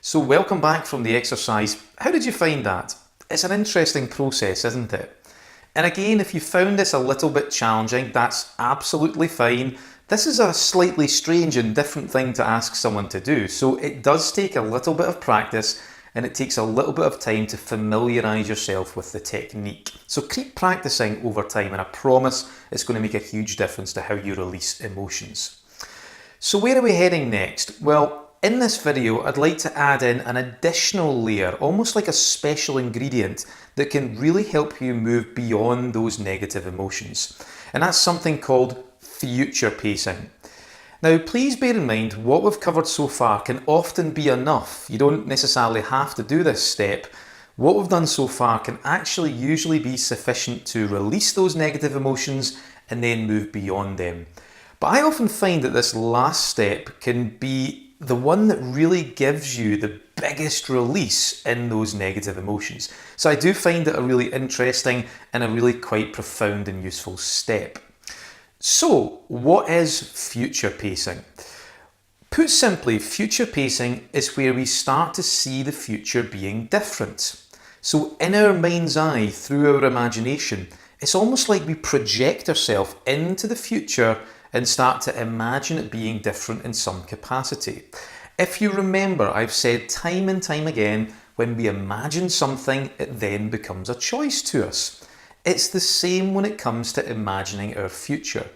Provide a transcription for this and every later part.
So welcome back from the exercise. How did you find that? It's an interesting process, isn't it? And again, if you found this a little bit challenging, that's absolutely fine. This is a slightly strange and different thing to ask someone to do, so it does take a little bit of practice and it takes a little bit of time to familiarise yourself with the technique. So keep practicing over time and I promise it's going to make a huge difference to how you release emotions. So where are we heading next? Well, in this video, I'd like to add in an additional layer, almost like a special ingredient that can really help you move beyond those negative emotions. And that's something called future pacing. Now, please bear in mind what we've covered so far can often be enough. You don't necessarily have to do this step. What we've done so far can actually usually be sufficient to release those negative emotions and then move beyond them. But I often find that this last step can be the one that really gives you the biggest release in those negative emotions. So I do find it a really interesting and a really quite profound and useful step. So what is future pacing? Put simply, future pacing is where we start to see the future being different. So in our mind's eye, through our imagination, it's almost like we project ourselves into the future and start to imagine it being different in some capacity. If you remember, I've said time and time again, when we imagine something, it then becomes a choice to us. It's the same when it comes to imagining our future.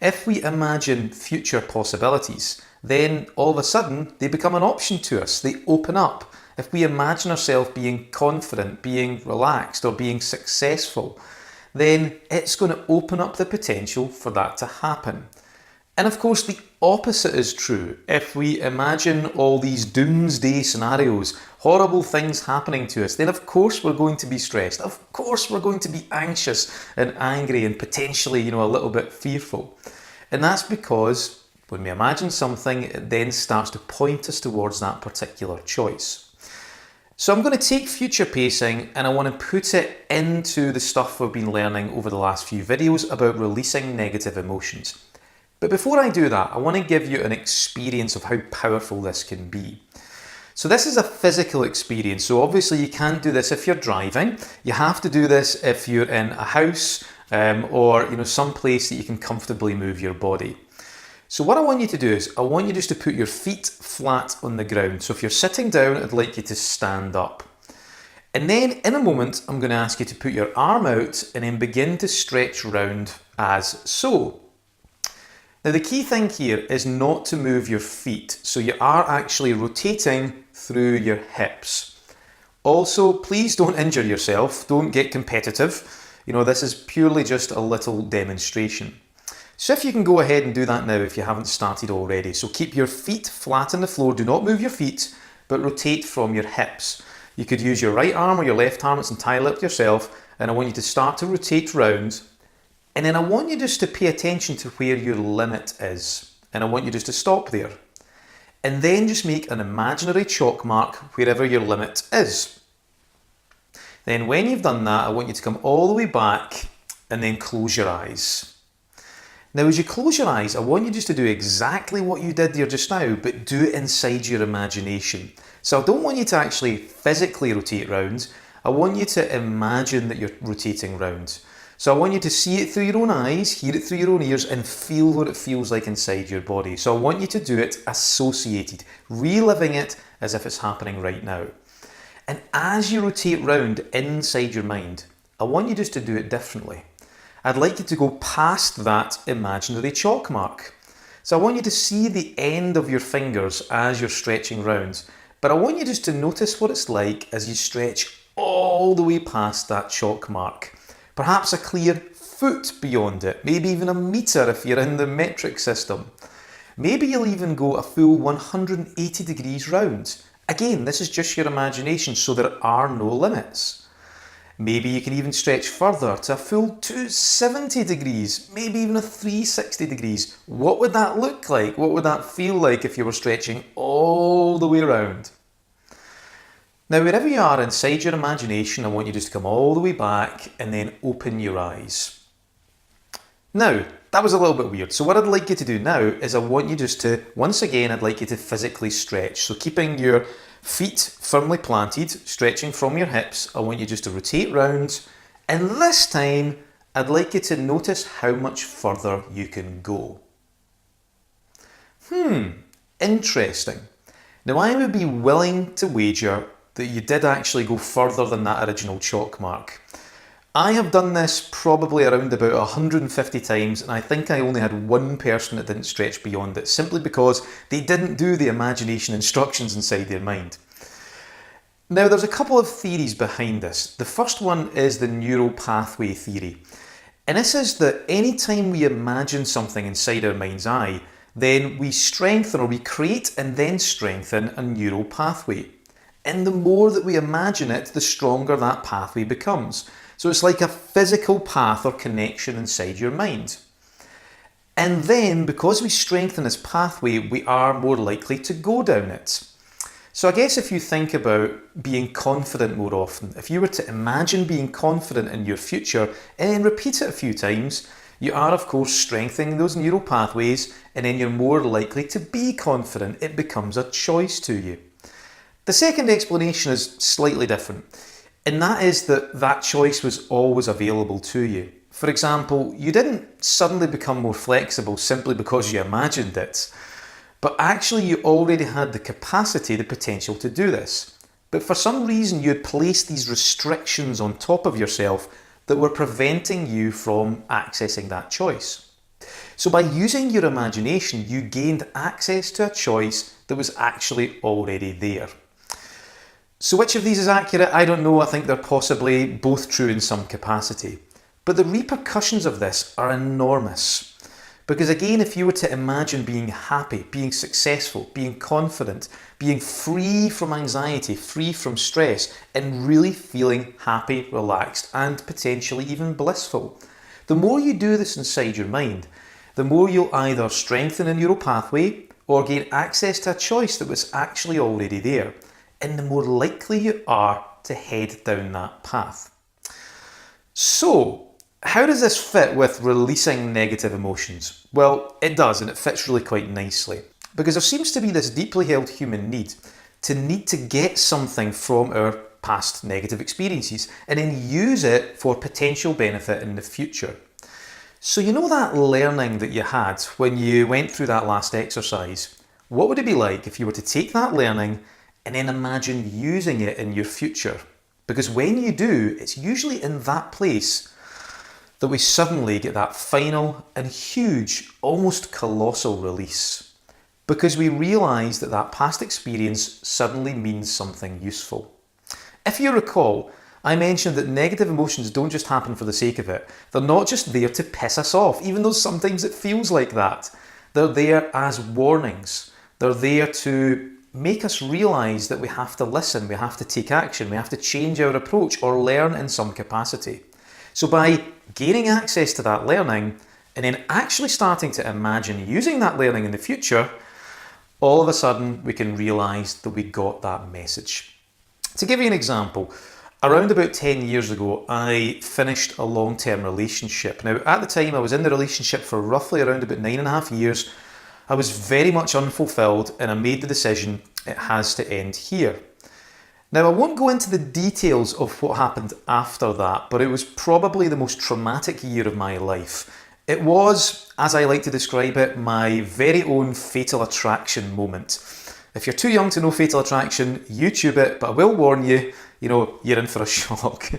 If we imagine future possibilities, then all of a sudden they become an option to us. They open up. If we imagine ourselves being confident, being relaxed, or being successful, then it's going to open up the potential for that to happen. And of course, the opposite is true. If we imagine all these doomsday scenarios, horrible things happening to us, then of course we're going to be stressed. Of course we're going to be anxious and angry and potentially, a little bit fearful. And that's because when we imagine something, it then starts to point us towards that particular choice. So I'm going to take future pacing and I want to put it into the stuff we've been learning over the last few videos about releasing negative emotions. But before I do that, I want to give you an experience of how powerful this can be. So this is a physical experience. So obviously you can't do this if you're driving. You have to do this if you're in a house or some place that you can comfortably move your body. So what I want you to do is, I want you just to put your feet flat on the ground. So if you're sitting down, I'd like you to stand up. And then in a moment, I'm going to ask you to put your arm out and then begin to stretch round as so. Now the key thing here is not to move your feet. So you are actually rotating through your hips. Also, please don't injure yourself. Don't get competitive. This is purely just a little demonstration. So if you can go ahead and do that now if you haven't started already. So keep your feet flat on the floor, do not move your feet, but rotate from your hips. You could use your right arm or your left arm, it's entirely up to yourself, and I want you to start to rotate round. And then I want you just to pay attention to where your limit is. And I want you just to stop there. And then just make an imaginary chalk mark wherever your limit is. Then when you've done that, I want you to come all the way back and then close your eyes. Now, as you close your eyes, I want you just to do exactly what you did there just now, but do it inside your imagination. So I don't want you to actually physically rotate round. I want you to imagine that you're rotating round. So I want you to see it through your own eyes, hear it through your own ears, and feel what it feels like inside your body. So I want you to do it associated, reliving it as if it's happening right now. And as you rotate round inside your mind, I want you just to do it differently. I'd like you to go past that imaginary chalk mark. So I want you to see the end of your fingers as you're stretching round, but I want you just to notice what it's like as you stretch all the way past that chalk mark. Perhaps a clear foot beyond it, maybe even a metre if you're in the metric system. Maybe you'll even go a full 180 degrees round. Again, this is just your imagination, so there are no limits. Maybe you can even stretch further to a full 270 degrees, maybe even a 360 degrees. What would that look like? What would that feel like if you were stretching all the way around? Now, wherever you are inside your imagination, I want you just to come all the way back and then open your eyes. Now, that was a little bit weird. So what I'd like you to do now is I want you just to, once again, I'd like you to physically stretch. So keeping your Feet firmly planted, stretching from your hips. I want you just to rotate round. And this time, I'd like you to notice how much further you can go. Interesting. Now, I would be willing to wager that you did actually go further than that original chalk mark. I have done this probably around about 150 times, and I think I only had one person that didn't stretch beyond it, simply because they didn't do the imagination instructions inside their mind. Now, there's a couple of theories behind this. The first one is the neural pathway theory. And this is that anytime we imagine something inside our mind's eye, then we strengthen, or we create and then strengthen, a neural pathway. And the more that we imagine it, the stronger that pathway becomes. So it's like a physical path or connection inside your mind. And then, because we strengthen this pathway, we are more likely to go down it. So I guess if you think about being confident more often, if you were to imagine being confident in your future and then repeat it a few times, you are of course strengthening those neural pathways, and then you're more likely to be confident. It becomes a choice to you. The second explanation is slightly different, and that is that that choice was always available to you. For example, you didn't suddenly become more flexible simply because you imagined it, but actually you already had the capacity, the potential to do this. But for some reason you had placed these restrictions on top of yourself that were preventing you from accessing that choice. So by using your imagination, you gained access to a choice that was actually already there. So which of these is accurate? I don't know. I think they're possibly both true in some capacity. But the repercussions of this are enormous. Because again, if you were to imagine being happy, being successful, being confident, being free from anxiety, free from stress, and really feeling happy, relaxed, and potentially even blissful, the more you do this inside your mind, the more you'll either strengthen a neural pathway or gain access to a choice that was actually already there, and the more likely you are to head down that path. So, how does this fit with releasing negative emotions? Well, it does, and it fits really quite nicely. Because there seems to be this deeply held human need to get something from our past negative experiences and then use it for potential benefit in the future. So you know that learning that you had when you went through that last exercise? What would it be like if you were to take that learning and then imagine using it in your future? Because when you do, it's usually in that place that we suddenly get that final and huge, almost colossal release. Because we realise that that past experience suddenly means something useful. If you recall, I mentioned that negative emotions don't just happen for the sake of it. They're not just there to piss us off, even though sometimes it feels like that. They're there as warnings. They're there to make us realise that we have to listen, we have to take action, we have to change our approach or learn in some capacity. So by gaining access to that learning and then actually starting to imagine using that learning in the future, all of a sudden we can realise that we got that message. To give you an example, around about 10 years ago, I finished a long-term relationship. Now, at the time, I was in the relationship for roughly around about 9.5 years. I was very much unfulfilled, and I made the decision it has to end here. Now, I won't go into the details of what happened after that, but it was probably the most traumatic year of my life. It was, as I like to describe it, my very own fatal attraction moment. If you're too young to know fatal attraction, YouTube it, but I will warn you, you're in for a shock.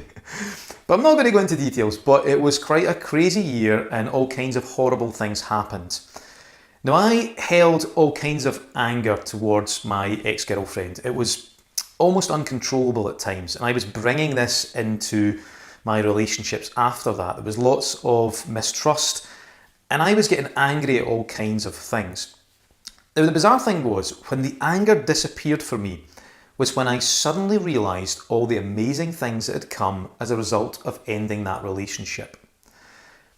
But I'm not going to go into details, but it was quite a crazy year and all kinds of horrible things happened. Now, I held all kinds of anger towards my ex-girlfriend. It was almost uncontrollable at times, and I was bringing this into my relationships after that. There was lots of mistrust, and I was getting angry at all kinds of things. Now, the bizarre thing was, when the anger disappeared for me, was when I suddenly realised all the amazing things that had come as a result of ending that relationship.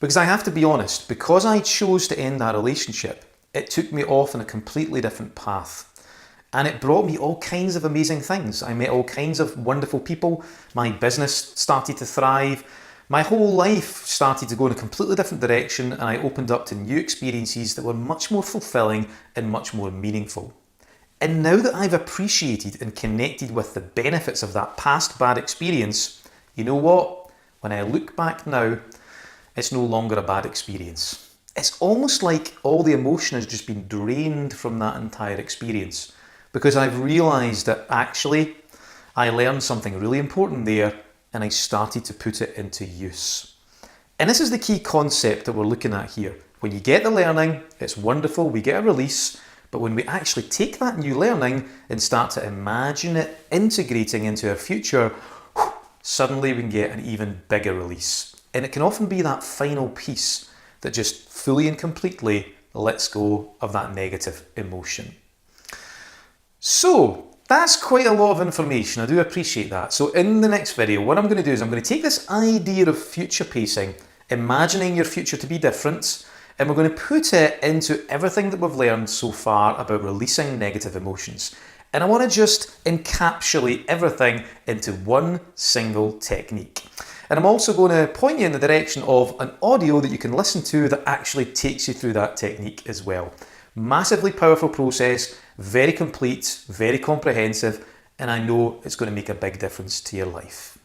Because I have to be honest, because I chose to end that relationship, it took me off on a completely different path. And it brought me all kinds of amazing things. I met all kinds of wonderful people. My business started to thrive. My whole life started to go in a completely different direction, and I opened up to new experiences that were much more fulfilling and much more meaningful. And now that I've appreciated and connected with the benefits of that past bad experience, you know what? When I look back now, it's no longer a bad experience. It's almost like all the emotion has just been drained from that entire experience, because I've realised that actually I learned something really important there and I started to put it into use. And this is the key concept that we're looking at here. When you get the learning, it's wonderful, we get a release, but when we actually take that new learning and start to imagine it integrating into our future, suddenly we can get an even bigger release. And it can often be that final piece that just fully and completely lets go of that negative emotion. So that's quite a lot of information. I do appreciate that. So in the next video, what I'm going to do is I'm going to take this idea of future pacing, imagining your future to be different, and we're going to put it into everything that we've learned so far about releasing negative emotions. And I want to just encapsulate everything into one single technique. And I'm also going to point you in the direction of an audio that you can listen to that actually takes you through that technique as well. Massively powerful process, very complete, very comprehensive, and I know it's going to make a big difference to your life.